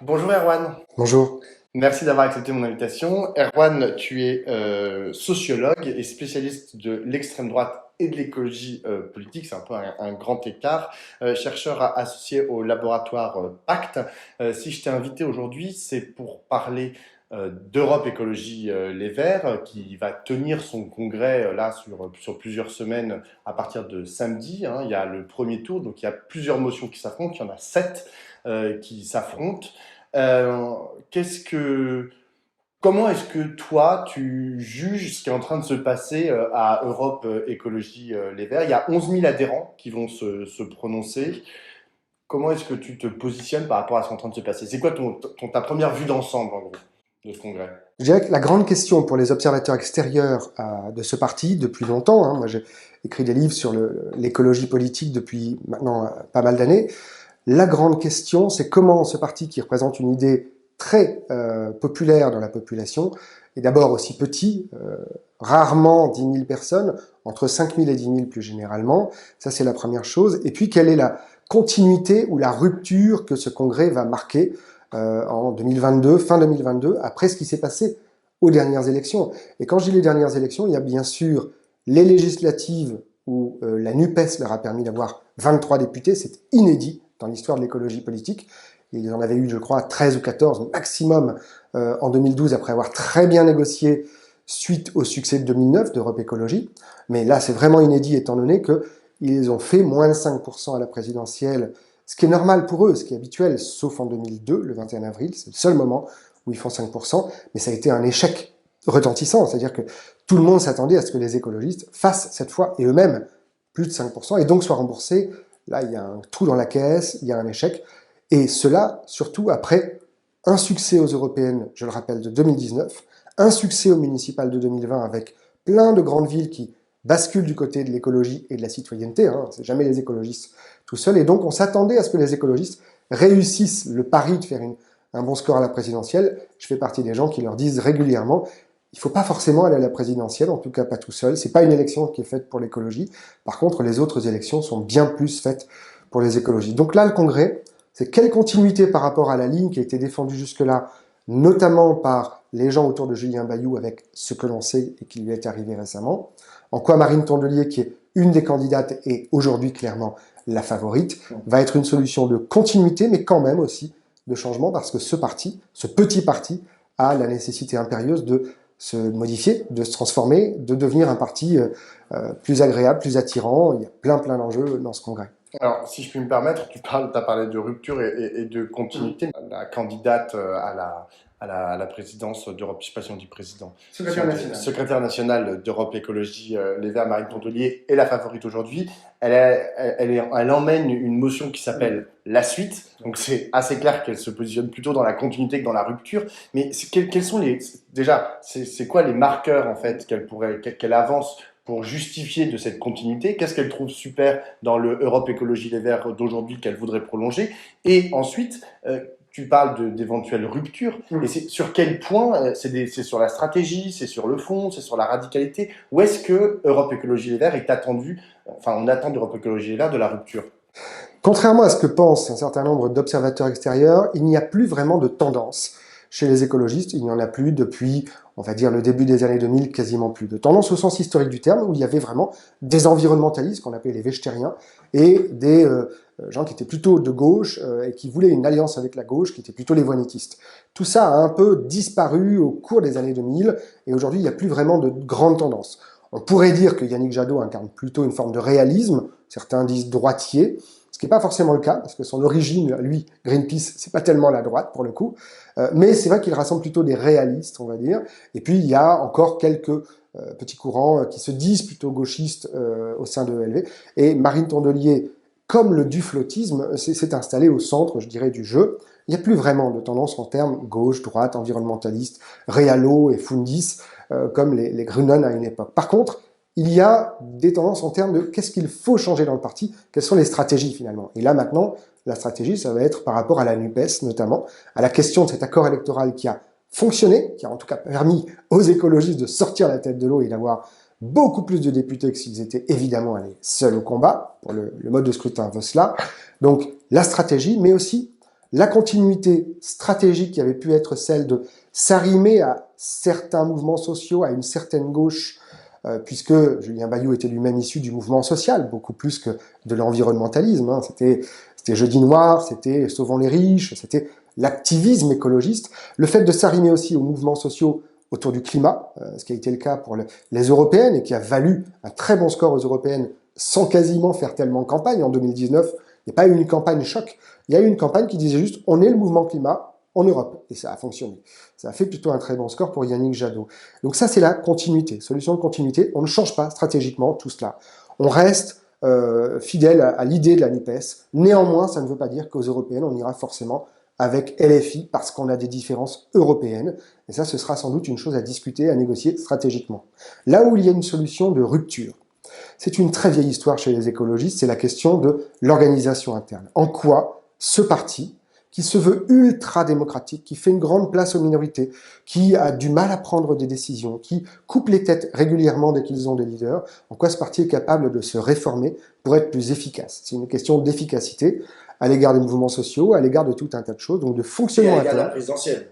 Bonjour Erwan, Bonjour. merci d'avoir accepté mon invitation. Erwan, tu es sociologue et spécialiste de l'extrême droite et de l'écologie politique, c'est un peu un grand écart, chercheur associé au laboratoire Pacte. Si je t'ai invité aujourd'hui, c'est pour parler d'Europe Écologie Les Verts, qui va tenir son congrès là sur plusieurs semaines à partir de samedi, hein. Il y a le premier tour, donc il y a plusieurs motions qui s'affrontent, il y en a sept qui s'affrontent. Euh, qu'est-ce que, Comment est-ce que toi, tu juges ce qui est en train de se passer à Europe Écologie Les Verts? Il y a 11 000 adhérents qui vont se prononcer. Comment est-ce que tu te positionnes par rapport à ce qui est en train de se passer? C'est quoi ta première vue d'ensemble, en gros, de ce congrès? Je dirais que la grande question pour les observateurs extérieurs de ce parti, depuis longtemps, moi j'ai écrit des livres sur l'écologie politique depuis maintenant pas mal d'années, la grande question c'est comment ce parti qui représente une idée très populaire dans la population, est d'abord aussi petit, rarement 10 000 personnes, entre 5 000 et 10 000 plus généralement, ça c'est la première chose, et puis quelle est la continuité ou la rupture que ce congrès va marquer en 2022, fin 2022, après ce qui s'est passé aux dernières élections. Et quand je dis les dernières élections, il y a bien sûr les législatives où la NUPES leur a permis d'avoir 23 députés, c'est inédit dans l'histoire de l'écologie politique. Ils en avaient eu, je crois, 13 ou 14 maximum en 2012, après avoir très bien négocié suite au succès de 2009 d'Europe Écologie. Mais là, c'est vraiment inédit étant donné qu'ils ont fait moins de 5% à la présidentielle, ce qui est normal pour eux, ce qui est habituel, sauf en 2002, le 21 avril, c'est le seul moment où ils font 5%, mais ça a été un échec retentissant, c'est-à-dire que tout le monde s'attendait à ce que les écologistes fassent cette fois, et eux-mêmes, plus de 5%, et donc soient remboursés. Là, il y a un trou dans la caisse, il y a un échec, et cela, surtout après un succès aux européennes, je le rappelle, de 2019, un succès aux municipales de 2020 avec plein de grandes villes qui basculent du côté de l'écologie et de la citoyenneté, c'est jamais les écologistes tout seuls, et donc on s'attendait à ce que les écologistes réussissent le pari de faire un bon score à la présidentielle. Je fais partie des gens qui leur disent régulièrement il ne faut pas forcément aller à la présidentielle, en tout cas pas tout seul. C'est pas une élection qui est faite pour l'écologie. Par contre, les autres élections sont bien plus faites pour les écologistes. Donc là, le Congrès, c'est quelle continuité par rapport à la ligne qui a été défendue jusque-là, notamment par les gens autour de Julien Bayou avec ce que l'on sait et qui lui est arrivé récemment. En quoi Marine Tondelier, qui est une des candidates et aujourd'hui clairement la favorite, va être une solution de continuité, mais quand même aussi de changement, parce que ce parti, ce petit parti, a la nécessité impérieuse de se modifier, de se transformer, de devenir un parti plus agréable, plus attirant. Il y a plein d'enjeux dans ce congrès. Alors, si je puis me permettre, as parlé de rupture et de continuité. La candidate à la présidence d'Europe, je ne sais pas si on dit président, Secrétaire national. secrétaire nationale d'Europe Écologie Les Verts, Marine Tondelier, est la favorite aujourd'hui. Elle emmène une motion qui s'appelle la suite. Donc c'est assez clair qu'elle se positionne plutôt dans la continuité que dans la rupture. Mais quels sont déjà, c'est quoi les marqueurs en fait qu'elle avance pour justifier de cette continuité? Qu'est-ce qu'elle trouve super dans le Europe Écologie Les Verts d'aujourd'hui qu'elle voudrait prolonger? Et ensuite, tu parles d'éventuelles ruptures, et c'est sur quel point? C'est sur la stratégie, c'est sur le fond, c'est sur la radicalité? Où est-ce que Europe Écologie Les Verts est attendu, enfin on attend d'Europe Écologie Les Verts de la rupture? Contrairement à ce que pensent un certain nombre d'observateurs extérieurs, il n'y a plus vraiment de tendance chez les écologistes. Il n'y en a plus depuis, on va dire, le début des années 2000, quasiment plus. De tendance au sens historique du terme, où il y avait vraiment des environnementalistes, qu'on appelait les végétariens, et des gens qui étaient plutôt de gauche et qui voulaient une alliance avec la gauche, qui étaient plutôt les voinitistes. Tout ça a un peu disparu au cours des années 2000, et aujourd'hui, il n'y a plus vraiment de grande tendance. On pourrait dire que Yannick Jadot incarne plutôt une forme de réalisme, certains disent droitier, ce qui n'est pas forcément le cas, parce que son origine, lui, Greenpeace, c'est pas tellement la droite, pour le coup, mais c'est vrai qu'il rassemble plutôt des réalistes, on va dire, et puis il y a encore quelques petits courants qui se disent plutôt gauchistes au sein de ELV, et Marine Tondelier, comme le duflotisme, s'est installé au centre, je dirais, du jeu. Il n'y a plus vraiment de tendance en termes gauche, droite, environnementaliste, réalo et fundis, comme les Grunen à une époque. Par contre, il y a des tendances en termes de qu'est-ce qu'il faut changer dans le parti, quelles sont les stratégies finalement. Et là maintenant, la stratégie, ça va être par rapport à la NUPES notamment, à la question de cet accord électoral qui a fonctionné, qui a en tout cas permis aux écologistes de sortir la tête de l'eau et d'avoir beaucoup plus de députés que s'ils étaient évidemment allés seuls au combat, pour le mode de scrutin veut cela. Donc la stratégie, mais aussi la continuité stratégique qui avait pu être celle de s'arrimer à certains mouvements sociaux, à une certaine gauche, puisque Julien Bayou était lui-même issu du mouvement social, beaucoup plus que de l'environnementalisme. Hein. C'était Jeudi Noir, c'était Sauvons les riches, c'était l'activisme écologiste. Le fait de s'arrimer aussi aux mouvements sociaux autour du climat, ce qui a été le cas pour les européennes et qui a valu un très bon score aux européennes sans quasiment faire tellement campagne. En 2019, il n'y a pas eu une campagne choc, il y a eu une campagne qui disait juste on est le mouvement climat en Europe, et ça a fonctionné. Ça a fait plutôt un très bon score pour Yannick Jadot. Donc ça, c'est la continuité, solution de continuité. On ne change pas stratégiquement tout cela. On reste fidèle à l'idée de la NUPES. Néanmoins, ça ne veut pas dire qu'aux européennes, on ira forcément avec LFI parce qu'on a des différences européennes. Et ça, ce sera sans doute une chose à discuter, à négocier stratégiquement. Là où il y a une solution de rupture, c'est une très vieille histoire chez les écologistes, c'est la question de l'organisation interne. En quoi ce parti, qui se veut ultra-démocratique, qui fait une grande place aux minorités, qui a du mal à prendre des décisions, qui coupe les têtes régulièrement dès qu'ils ont des leaders, en quoi ce parti est capable de se réformer pour être plus efficace. C'est une question d'efficacité à l'égard des mouvements sociaux, à l'égard de tout un tas de choses, donc de fonctionnement interne. Et à l'égard de la présidentielle.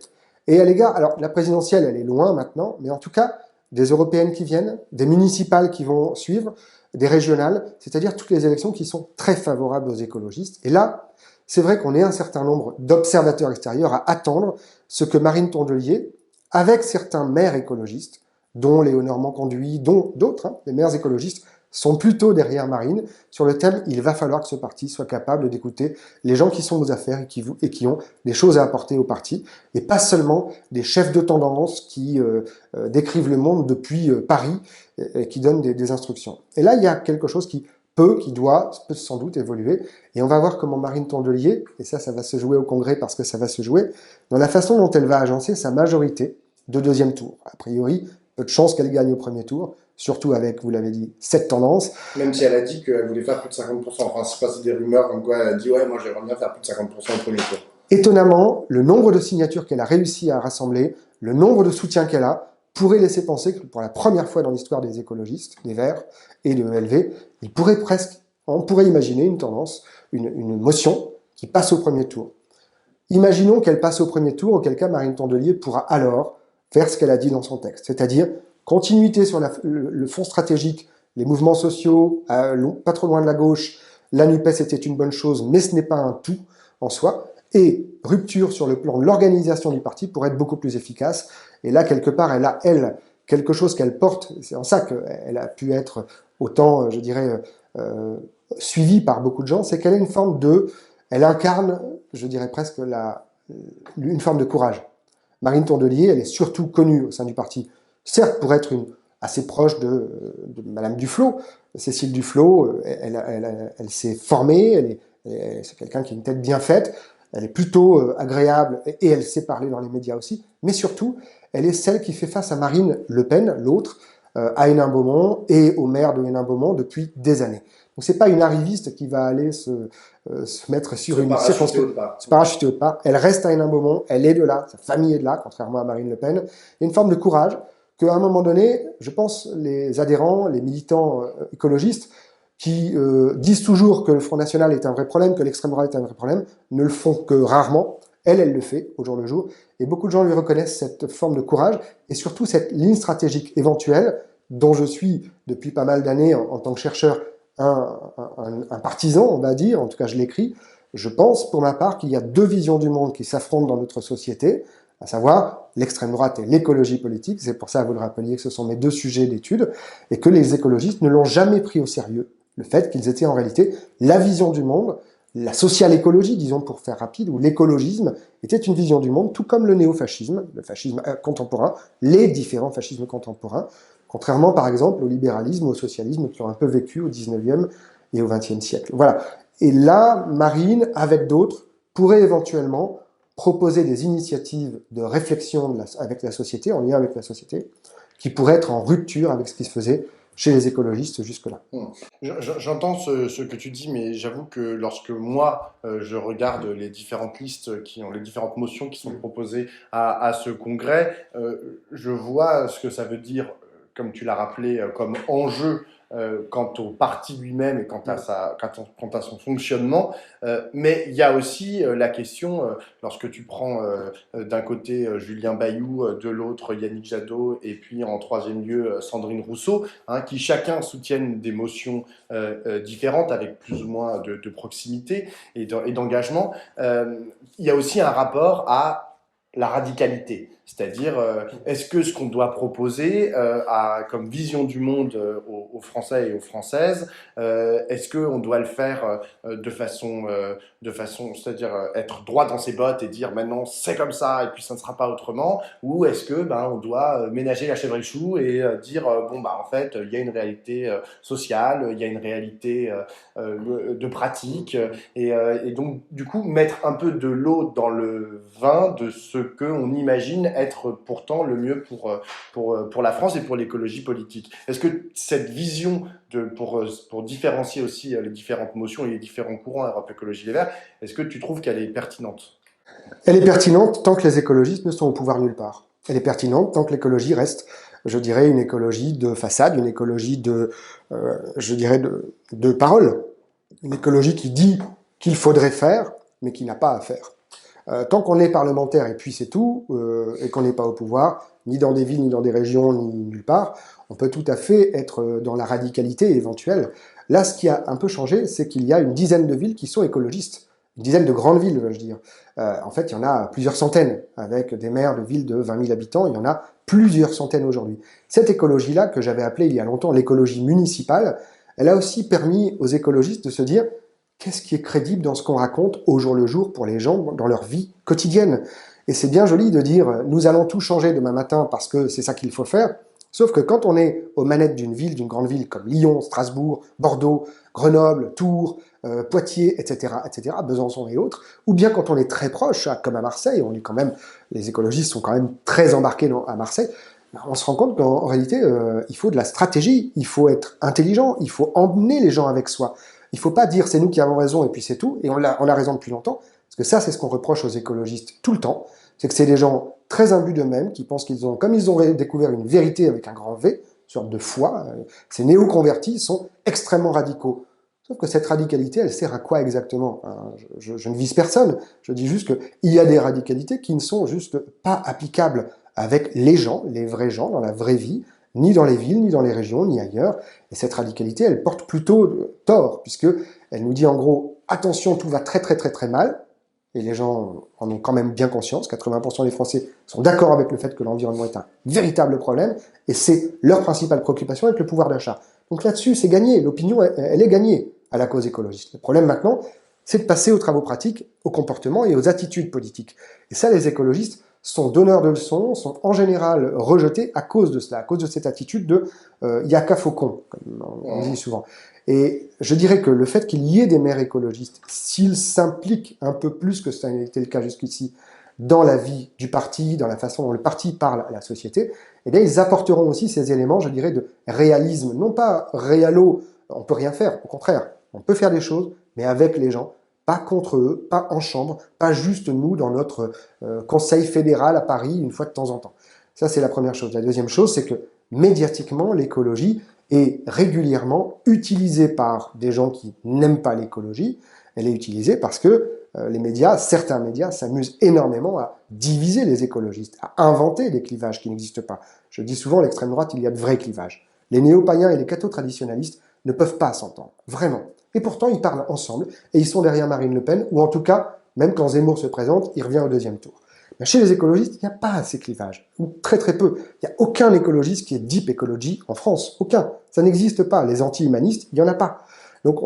Et à l'égard, alors la présidentielle, elle est loin maintenant, mais en tout cas, des européennes qui viennent, des municipales qui vont suivre, des régionales, c'est-à-dire toutes les élections qui sont très favorables aux écologistes. Et là, c'est vrai qu'on est un certain nombre d'observateurs extérieurs à attendre ce que Marine Tondelier, avec certains maires écologistes, dont Léonore Manconduit, dont d'autres, hein, les maires écologistes, sont plutôt derrière Marine, sur le thème « il va falloir que ce parti soit capable d'écouter les gens qui sont aux affaires et qui ont des choses à apporter au parti, et pas seulement des chefs de tendance qui décrivent le monde depuis Paris et qui donnent des instructions. » Et là, il y a quelque chose qui peut sans doute évoluer, et on va voir comment Marine Tondelier, et ça va se jouer au Congrès parce que ça va se jouer, dans la façon dont elle va agencer sa majorité de deuxième tour. A priori, peu de chances qu'elle gagne au premier tour, surtout avec, vous l'avez dit, cette tendance. Même si elle a dit qu'elle voulait faire plus de 50%. Enfin, c'est passé des rumeurs comme quoi elle a dit « ouais, moi j'aimerais bien faire plus de 50% au premier tour ». Étonnamment, le nombre de signatures qu'elle a réussi à rassembler, le nombre de soutiens qu'elle a, pourrait laisser penser que pour la première fois dans l'histoire des écologistes, des Verts et de LV, on pourrait imaginer une tendance, une motion qui passe au premier tour. Imaginons qu'elle passe au premier tour, auquel cas Marine Tondelier pourra alors faire ce qu'elle a dit dans son texte, c'est-à-dire continuité sur le fond stratégique, les mouvements sociaux, pas trop loin de la gauche, la NUPES était une bonne chose, mais ce n'est pas un tout en soi, et rupture sur le plan de l'organisation du parti pour être beaucoup plus efficace. Et là, quelque part, elle a, quelque chose qu'elle porte, c'est en ça qu'elle a pu être autant, je dirais, suivie par beaucoup de gens, c'est qu'elle a une forme elle incarne, je dirais presque, une forme de courage. Marine Tondelier, elle est surtout connue au sein du parti, certes pour être assez proche de Madame Duflot, Cécile Duflot, elle s'est formée, c'est quelqu'un qui a une tête bien faite, elle est plutôt agréable et elle sait parler dans les médias aussi, mais surtout, elle est celle qui fait face à Marine Le Pen, l'autre, à Hénin-Beaumont et au maire de Hénin-Beaumont depuis des années. Donc c'est pas une arriviste qui va aller se mettre sur une circonscription, se parachuter au départ. Elle reste à Hénin-Beaumont, elle est de là, sa famille est de là, contrairement à Marine Le Pen. Il y a une forme de courage qu'à un moment donné, je pense, les adhérents, les militants écologistes, qui disent toujours que le Front National est un vrai problème, que l'extrême droite est un vrai problème, ne le font que rarement. Elle le fait au jour le jour. Et beaucoup de gens lui reconnaissent cette forme de courage et surtout cette ligne stratégique éventuelle dont je suis, depuis pas mal d'années, en tant que chercheur, un partisan, on va dire, en tout cas je l'écris. Je pense, pour ma part, qu'il y a deux visions du monde qui s'affrontent dans notre société, à savoir l'extrême droite et l'écologie politique. C'est pour ça, vous le rappeliez, que ce sont mes deux sujets d'étude, et que les écologistes ne l'ont jamais pris au sérieux, le fait qu'ils étaient en réalité la vision du monde, la social-écologie, disons pour faire rapide, ou l'écologisme, était une vision du monde, tout comme le néofascisme, le fascisme contemporain, les différents fascismes contemporains, contrairement par exemple au libéralisme, au socialisme qui ont un peu vécu au 19e et au 20e siècle. Voilà. Et là, Marine, avec d'autres, pourrait éventuellement proposer des initiatives de réflexion avec la société, en lien avec la société, qui pourraient être en rupture avec ce qui se faisait chez les écologistes jusque-là. J'entends ce que tu dis, mais j'avoue que lorsque moi, je regarde les différentes listes les différentes motions qui sont proposées à ce congrès, je vois ce que ça veut dire, comme tu l'as rappelé, comme enjeu quant au parti lui-même et quant à son fonctionnement. Mais il y a aussi la question, lorsque tu prends d'un côté Julien Bayou, de l'autre Yannick Jadot, et puis en troisième lieu Sandrine Rousseau, hein, qui chacun soutiennent des motions différentes avec plus ou moins de proximité et d'engagement. Il y a aussi un rapport à la radicalité, c'est-à-dire est-ce que ce qu'on doit proposer comme vision du monde aux Français et aux Françaises, est-ce qu'on doit le faire de façon, c'est-à-dire être droit dans ses bottes et dire maintenant c'est comme ça et puis ça ne sera pas autrement, ou est-ce que on doit ménager la chèvre et le chou et dire bon en fait il y a une réalité sociale, il y a une réalité de pratique et donc du coup mettre un peu de l'eau dans le vin de ce qu'on imagine être pourtant le mieux pour la France et pour l'écologie politique. Est-ce que cette vision pour différencier aussi les différentes motions et les différents courants à Europe Écologie Les Verts, est-ce que tu trouves qu'elle est pertinente? Elle est pertinente tant que les écologistes ne sont au pouvoir nulle part. Elle est pertinente tant que l'écologie reste, je dirais, une écologie de façade, une écologie je dirais, de parole. Une écologie qui dit qu'il faudrait faire, mais qui n'a pas à faire. Tant qu'on est parlementaire et puis c'est tout, et qu'on n'est pas au pouvoir, ni dans des villes, ni dans des régions, ni nulle part, on peut tout à fait être dans la radicalité éventuelle. Là, ce qui a un peu changé, c'est qu'il y a une dizaine de villes qui sont écologistes. Une dizaine de grandes villes, veux-je dire. En fait, il y en a plusieurs centaines. Avec des maires de villes de 20 000 habitants, il y en a plusieurs centaines aujourd'hui. Cette écologie-là, que j'avais appelée il y a longtemps l'écologie municipale, elle a aussi permis aux écologistes de se dire qu'est-ce qui est crédible dans ce qu'on raconte au jour le jour pour les gens dans leur vie quotidienne. Et c'est bien joli de dire nous allons tout changer demain matin parce que c'est ça qu'il faut faire. Sauf que quand on est aux manettes d'une ville, d'une grande ville comme Lyon, Strasbourg, Bordeaux, Grenoble, Tours, Poitiers, etc., Besançon et autres, ou bien quand on est très proche, comme à Marseille, les écologistes sont quand même très embarqués à Marseille, on se rend compte qu'en réalité, il faut de la stratégie, il faut être intelligent, il faut emmener les gens avec soi. Il ne faut pas dire c'est nous qui avons raison et puis c'est tout, et on a raison depuis longtemps, parce que ça c'est ce qu'on reproche aux écologistes tout le temps, c'est que c'est des gens très imbus d'eux-mêmes, qui pensent comme ils ont découvert une vérité avec un grand V, une sorte de foi, ces néo-convertis sont extrêmement radicaux. Sauf que cette radicalité, elle sert à quoi exactement? Je ne vise personne, je dis juste qu'il y a des radicalités qui ne sont juste pas applicables avec les gens, les vrais gens, dans la vraie vie, ni dans les villes, ni dans les régions, ni ailleurs. Et cette radicalité, elle porte plutôt tort, puisque elle nous dit en gros, attention, tout va très très très très mal, et les gens en ont quand même bien conscience, 80% des Français sont d'accord avec le fait que l'environnement est un véritable problème, et c'est leur principale préoccupation avec le pouvoir d'achat. Donc là-dessus, c'est gagné, l'opinion, elle est gagnée à la cause écologiste. Le problème maintenant, c'est de passer aux travaux pratiques, aux comportements et aux attitudes politiques. Et ça, les écologistes sont donneurs de leçons, sont en général rejetés à cause de cela, à cause de cette attitude de y a qu'à faucon, comme on dit souvent. Et je dirais que le fait qu'il y ait des maires écologistes, s'ils s'impliquent un peu plus que ça n'a été le cas jusqu'ici dans la vie du parti, dans la façon dont le parti parle à la société, eh bien, ils apporteront aussi ces éléments, je dirais, de réalisme. Non pas réalo, on peut rien faire, au contraire, on peut faire des choses, mais avec les gens, pas contre eux, pas en chambre, pas juste nous dans notre conseil fédéral à Paris une fois de temps en temps. Ça, c'est la première chose. La deuxième chose, c'est que médiatiquement, l'écologie est régulièrement utilisée par des gens qui n'aiment pas l'écologie. Elle est utilisée parce que les médias, certains médias, s'amusent énormément à diviser les écologistes, à inventer des clivages qui n'existent pas. Je dis souvent, l'extrême droite, il y a de vrais clivages. Les néo-païens et les catho-traditionalistes ne peuvent pas s'entendre, vraiment. Et pourtant, ils parlent ensemble, et ils sont derrière Marine Le Pen, ou en tout cas, même quand Zemmour se présente, il revient au deuxième tour. Mais chez les écologistes, il n'y a pas ces clivages, ou très très peu. Il n'y a aucun écologiste qui est deep écologie en France, aucun. Ça n'existe pas. Les anti-humanistes, il n'y en a pas. Donc,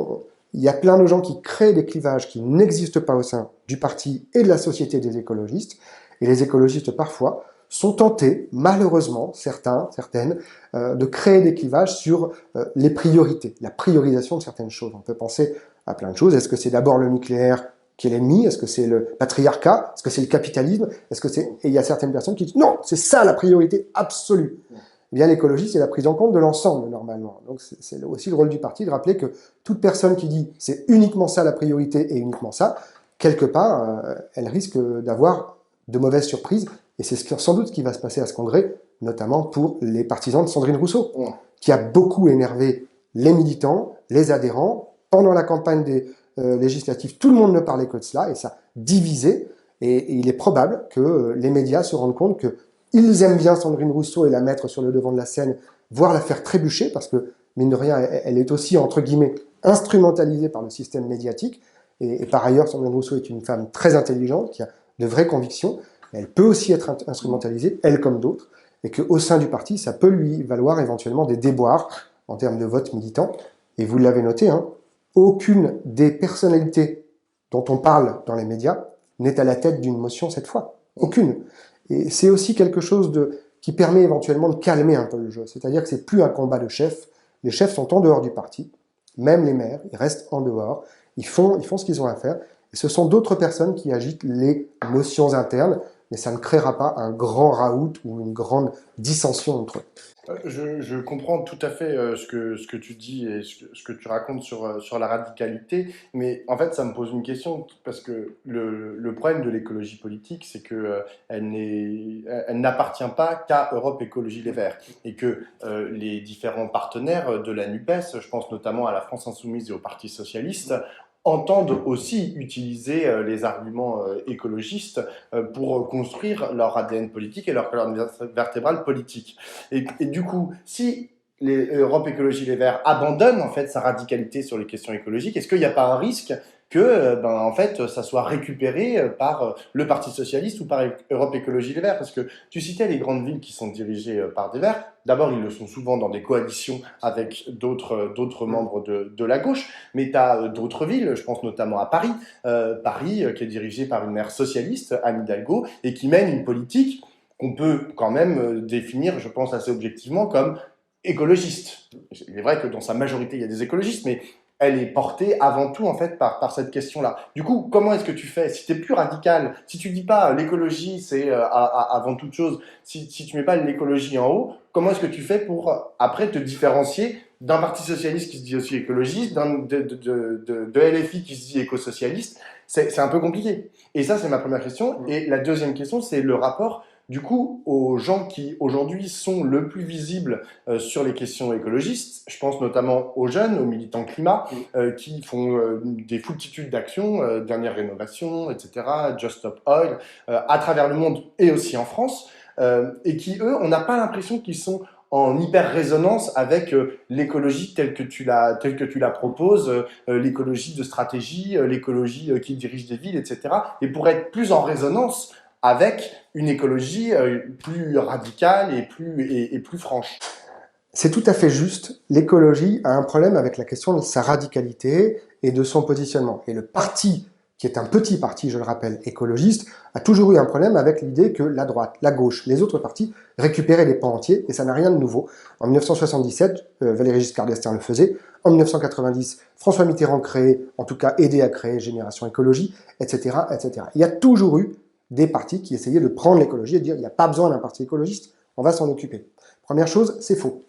il y a plein de gens qui créent des clivages qui n'existent pas au sein du parti et de la société des écologistes, et les écologistes, parfois, sont tentés, malheureusement, certaines, de créer des clivages sur les priorités, la priorisation de certaines choses. On peut penser à plein de choses. Est-ce que c'est d'abord le nucléaire qui est l'ennemi? Est-ce que c'est le patriarcat? Est-ce que c'est le capitalisme? Et il y a certaines personnes qui disent non, c'est ça la priorité absolue. Eh bien, l'écologie, c'est la prise en compte de l'ensemble, normalement. Donc, c'est aussi le rôle du parti de rappeler que toute personne qui dit c'est uniquement ça la priorité et uniquement ça, quelque part, elle risque d'avoir de mauvaises surprises. Et c'est sans doute ce qui va se passer à ce congrès, notamment pour les partisans de Sandrine Rousseau, qui a beaucoup énervé les militants, les adhérents. Pendant la campagne des législatives, tout le monde ne parlait que de cela, et ça divisait. Et il est probable que les médias se rendent compte qu'ils aiment bien Sandrine Rousseau et la mettre sur le devant de la scène, voire la faire trébucher, parce que, mine de rien, elle est aussi, entre guillemets, instrumentalisée par le système médiatique. Et par ailleurs, Sandrine Rousseau est une femme très intelligente, qui a de vraies convictions. Elle peut aussi être instrumentalisée, elle comme d'autres, et qu'au sein du parti, ça peut lui valoir éventuellement des déboires en termes de vote militant. Et vous l'avez noté, hein, aucune des personnalités dont on parle dans les médias n'est à la tête d'une motion cette fois. Aucune. Et c'est aussi quelque chose qui permet éventuellement de calmer un peu le jeu. C'est-à-dire que c'est plus un combat de chefs. Les chefs sont en dehors du parti. Même les maires, ils restent en dehors. Ils font ce qu'ils ont à faire. Et ce sont d'autres personnes qui agitent les motions internes, mais ça ne créera pas un grand raout ou une grande dissension entre eux. Je comprends tout à fait ce que tu dis et ce que tu racontes sur la radicalité, mais en fait ça me pose une question parce que le problème de l'écologie politique, c'est que elle n'appartient pas qu'à Europe Écologie Les Verts et que les différents partenaires de la NUPES, je pense notamment à la France Insoumise et au Parti Socialiste, entendent aussi utiliser les arguments écologistes pour construire leur ADN politique et leur colonne vertébrale politique. Et du coup, si Europe Écologie Les Verts abandonne en fait sa radicalité sur les questions écologiques, est-ce qu'il n'y a pas un risque que en fait ça soit récupéré par le Parti socialiste ou par Europe Écologie Les Verts? Parce que tu citais les grandes villes qui sont dirigées par des Verts. D'abord, ils le sont souvent dans des coalitions avec d'autres membres de la gauche, mais tu as d'autres villes, je pense notamment à Paris, Paris qui est dirigée par une maire socialiste, Anne Hidalgo, et qui mène une politique qu'on peut quand même définir, je pense assez objectivement, comme écologiste. Il est vrai que dans sa majorité, il y a des écologistes, mais elle est portée avant tout en fait par cette question-là. Du coup, comment est-ce que tu fais? Si tu es plus radical, si tu dis pas l'écologie c'est avant toute chose, si tu mets pas l'écologie en haut, comment est-ce que tu fais pour après te différencier d'un parti socialiste qui se dit aussi écologiste, de LFI qui se dit éco-socialiste? C'est un peu compliqué. Et ça, c'est ma première question. Et la deuxième question, c'est le rapport du coup, aux gens qui aujourd'hui sont le plus visibles sur les questions écologistes, je pense notamment aux jeunes, aux militants climat, qui font des foultitudes d'actions, dernière rénovation, etc., Just Stop Oil, à travers le monde et aussi en France, et qui, eux, on n'a pas l'impression qu'ils sont en hyper-résonance avec l'écologie telle que tu la proposes, l'écologie de stratégie, l'écologie qui dirige des villes, etc. Et pour être plus en résonance avec une écologie plus radicale et plus franche. C'est tout à fait juste. L'écologie a un problème avec la question de sa radicalité et de son positionnement. Et le parti, qui est un petit parti, je le rappelle, écologiste, a toujours eu un problème avec l'idée que la droite, la gauche, les autres partis récupéraient les pans entiers, et ça n'a rien de nouveau. En 1977, Valéry Giscard d'Estaing le faisait. En 1990, François Mitterrand créait, en tout cas aidé à créer Génération Écologie, etc., etc. Il y a toujours eu des partis qui essayaient de prendre l'écologie et de dire il n'y a pas besoin d'un parti écologiste, on va s'en occuper. Première chose, c'est faux.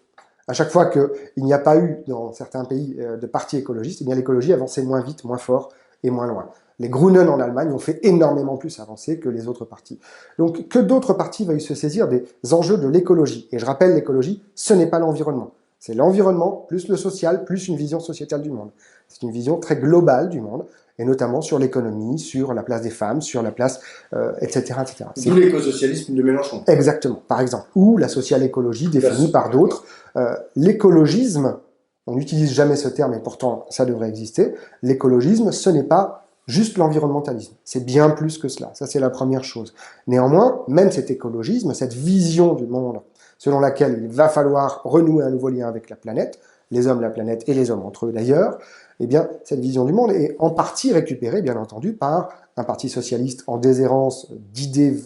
À chaque fois qu'il n'y a pas eu dans certains pays de partis écologistes, eh bien l'écologie avançait moins vite, moins fort et moins loin. Les Grünen en Allemagne ont fait énormément plus avancer que les autres partis. Donc que d'autres partis veuillent se saisir des enjeux de l'écologie. Et je rappelle, l'écologie, ce n'est pas l'environnement. C'est l'environnement plus le social plus une vision sociétale du monde. C'est une vision très globale du monde, et notamment sur l'économie, sur la place des femmes, sur la place, etc., etc. D'où l'écosocialisme de Mélenchon. Exactement, par exemple. Ou la social-écologie définie par d'autres. L'écologisme, on n'utilise jamais ce terme, et pourtant ça devrait exister. L'écologisme, ce n'est pas juste l'environnementalisme. C'est bien plus que cela. Ça, c'est la première chose. Néanmoins, même cet écologisme, cette vision du monde selon laquelle il va falloir renouer un nouveau lien avec la planète, les hommes, la planète et les hommes entre eux d'ailleurs, eh bien, cette vision du monde est en partie récupérée, bien entendu, par un parti socialiste en déshérence d'idées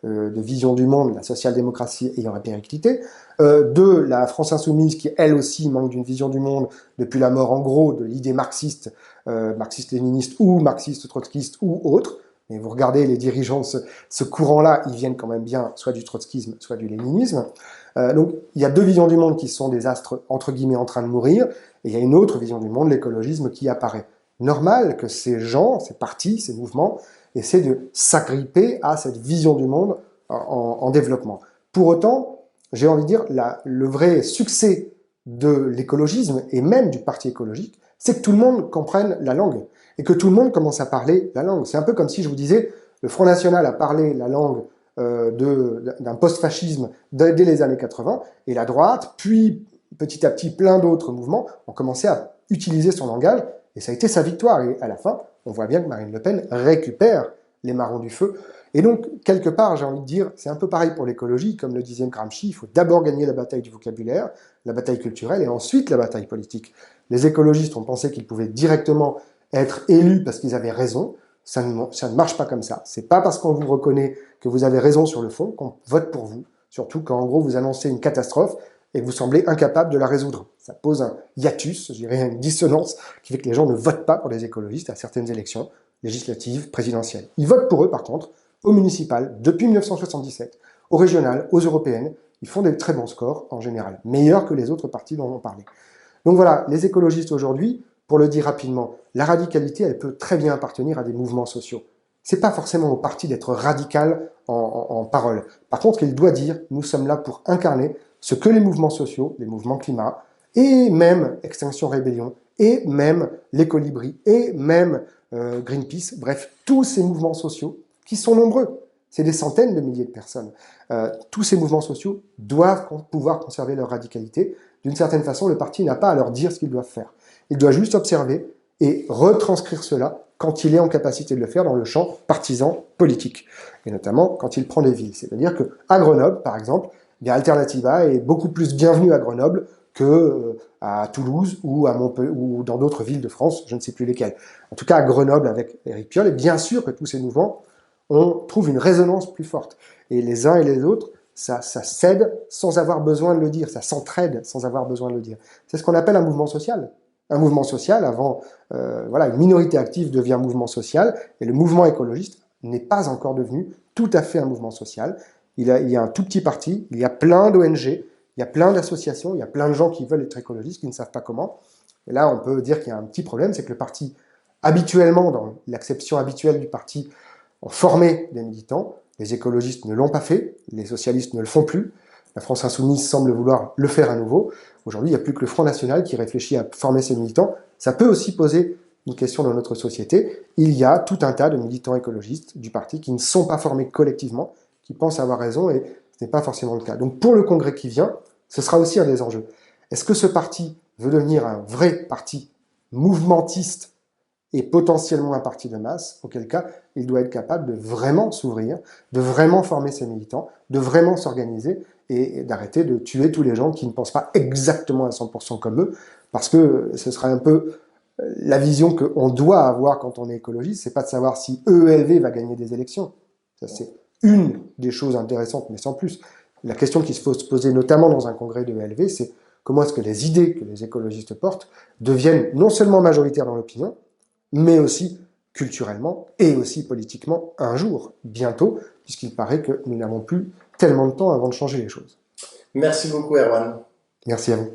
de vision du monde, la social-démocratie ayant la périclité, de la France insoumise qui, elle aussi, manque d'une vision du monde depuis la mort, en gros, de l'idée marxiste, marxiste-léniniste ou marxiste-trotskiste ou autre. Et vous regardez les dirigeants de ce courant-là, ils viennent quand même bien soit du trotskisme, soit du léninisme. Donc, il y a deux visions du monde qui sont des astres, entre guillemets, en train de mourir, et il y a une autre vision du monde, l'écologisme, qui apparaît. Normal que ces gens, ces partis, ces mouvements, essaient de s'agripper à cette vision du monde en développement. Pour autant, j'ai envie de dire, le vrai succès de l'écologisme et même du parti écologique, c'est que tout le monde comprenne la langue et que tout le monde commence à parler la langue. C'est un peu comme si je vous disais, le Front National a parlé la langue d'un post-fascisme dès les années 80, et la droite, puis petit à petit plein d'autres mouvements ont commencé à utiliser son langage, et ça a été sa victoire. Et à la fin, on voit bien que Marine Le Pen récupère les marrons du feu. Et donc, quelque part, j'ai envie de dire, c'est un peu pareil pour l'écologie, comme le disait Gramsci, il faut d'abord gagner la bataille du vocabulaire, la bataille culturelle, et ensuite la bataille politique. Les écologistes ont pensé qu'ils pouvaient directement être élus parce qu'ils avaient raison. Ça ne marche pas comme ça. C'est pas parce qu'on vous reconnaît que vous avez raison sur le fond qu'on vote pour vous. Surtout quand, en gros, vous annoncez une catastrophe et que vous semblez incapable de la résoudre. Ça pose un hiatus, je dirais une dissonance, qui fait que les gens ne votent pas pour les écologistes à certaines élections législatives, présidentielles. Ils votent pour eux, par contre, aux municipales, depuis 1977, aux régionales, aux européennes. Ils font des très bons scores, en général, meilleurs que les autres partis dont on parlait. Donc voilà, les écologistes aujourd'hui, pour le dire rapidement, la radicalité, elle peut très bien appartenir à des mouvements sociaux. C'est pas forcément au parti d'être radical en parole. Par contre, il doit dire, nous sommes là pour incarner ce que les mouvements sociaux, les mouvements climat, et même Extinction Rébellion, et même les Colibris, et même Greenpeace, bref, tous ces mouvements sociaux, qui sont nombreux, c'est des centaines de milliers de personnes, tous ces mouvements sociaux doivent pouvoir conserver leur radicalité. D'une certaine façon, le parti n'a pas à leur dire ce qu'ils doivent faire. Il doit juste observer et retranscrire cela quand il est en capacité de le faire dans le champ partisan politique, et notamment quand il prend des villes. C'est-à-dire qu'à Grenoble, par exemple, bien, Alternativa est beaucoup plus bienvenue à Grenoble que à Toulouse ou à Montpellier ou dans d'autres villes de France, je ne sais plus lesquelles. En tout cas, à Grenoble avec Éric Piolle, et bien sûr que tous ces mouvements, on trouve une résonance plus forte. Et les uns et les autres, ça s'aide sans avoir besoin de le dire, ça s'entraide sans avoir besoin de le dire. C'est ce qu'on appelle un mouvement social. Un mouvement social, avant, voilà, une minorité active devient mouvement social, et le mouvement écologiste n'est pas encore devenu tout à fait un mouvement social. Il y a un tout petit parti, il y a plein d'ONG, il y a plein d'associations, il y a plein de gens qui veulent être écologistes, qui ne savent pas comment. Et là, on peut dire qu'il y a un petit problème, c'est que le parti, habituellement, dans l'acception habituelle du parti, ont formé des militants. Les écologistes ne l'ont pas fait, les socialistes ne le font plus. La France Insoumise semble vouloir le faire à nouveau. Aujourd'hui, il n'y a plus que le Front National qui réfléchit à former ses militants. Ça peut aussi poser une question dans notre société. Il y a tout un tas de militants écologistes du parti qui ne sont pas formés collectivement, qui pensent avoir raison, et ce n'est pas forcément le cas. Donc pour le congrès qui vient, ce sera aussi un des enjeux. Est-ce que ce parti veut devenir un vrai parti mouvementiste et potentiellement un parti de masse, auquel cas il doit être capable de vraiment s'ouvrir, de vraiment former ses militants, de vraiment s'organiser et d'arrêter de tuer tous les gens qui ne pensent pas exactement à 100% comme eux, parce que ce sera un peu la vision qu'on doit avoir quand on est écologiste, c'est pas de savoir si EELV va gagner des élections. Ça, c'est une des choses intéressantes, mais sans plus. La question qu'il faut se poser, notamment dans un congrès de EELV, c'est comment est-ce que les idées que les écologistes portent deviennent non seulement majoritaires dans l'opinion, mais aussi culturellement et aussi politiquement un jour, bientôt, puisqu'il paraît que nous n'avons plus tellement de temps avant de changer les choses. Merci beaucoup, Erwan. Merci à vous.